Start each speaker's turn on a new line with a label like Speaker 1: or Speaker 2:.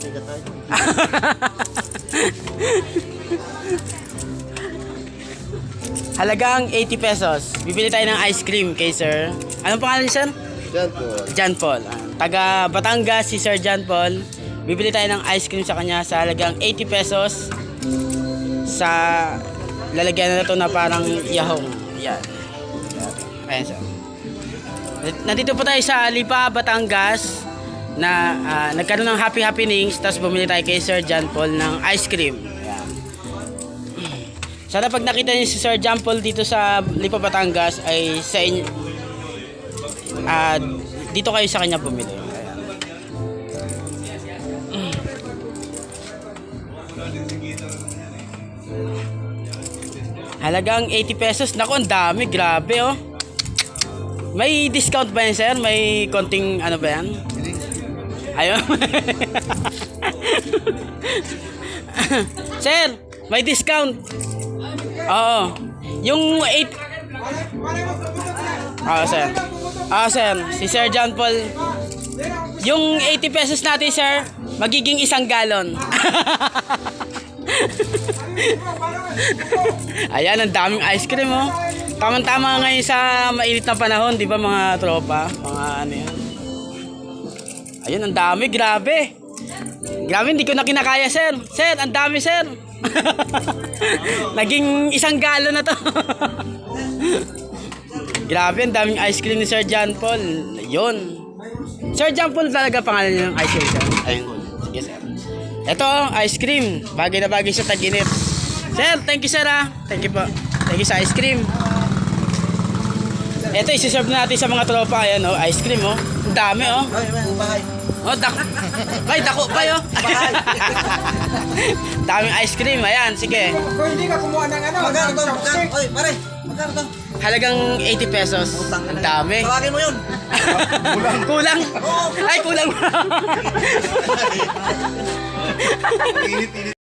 Speaker 1: Teka tayo.
Speaker 2: Halagang 80 pesos. Bibili tayo ng ice cream kay sir. Anong pangalan niya, sir?
Speaker 1: Diyan po.
Speaker 2: John Paul. Taga Batangas si Sir John Paul. Bibili tayo ng ice cream sa kanya sa halagang 80 pesos. Sa lalagyan na ito na parang yahong. Yan. Ayan sir. Nandito po tayo sa Lipa, Batangas na nagkaroon ng happy happenings, tapos bumili tayo kay Sir John Paul ng ice cream. Ayan. Sana pag nakita niyo si Sir John Paul dito sa Lipa, Batangas ay sa inyo, dito kayo sa kanya bumili. Ayan. Halagang 80 pesos. Naku, ang dami. Grabe oh. May discount ba yan, sir? May konting ano ba yan? Ayun. Sir, may discount. Oo. Yung 8... sir. Sir. Si Sir John Paul. Yung 80 pesos natin, sir, magiging 1 galon. Ayan, ang daming ice cream, oh. Tama-tama ngayon sa mainit na panahon, di ba mga tropa? Mga ano yan. Ayun, ang dami, grabe. Grabe, hindi ko na kinakaya, sir. Sir, ang dami, sir. Naging 1 galon na to. Grabe, ang daming ice cream ni Sir John Paul. Ayun. Sir John Paul talaga pangalan niya ng ice cream, sir. Ayun. Sige, sir. Ito, ice cream. Bagay na bagay sa tag-init. Sir, thank you, sir, ah. Thank you po. Thank you sa ice cream. Ito, isi-serve natin sa mga tropa. Ayan, oh, ice cream, oh. Ang dami, oh. Oh, dako. Ay, dako pa, oh. Daming ice cream. Ayan, sige.
Speaker 3: Kung hindi ka kumuha ng ano,
Speaker 1: Magkano to?
Speaker 3: chopstick.
Speaker 1: Oy, pare. Magkano to?
Speaker 2: Halagang 80 pesos. Ang dami.
Speaker 1: Tawagin mo yun.
Speaker 2: Kulang. Ay, kulang.
Speaker 1: Init-init.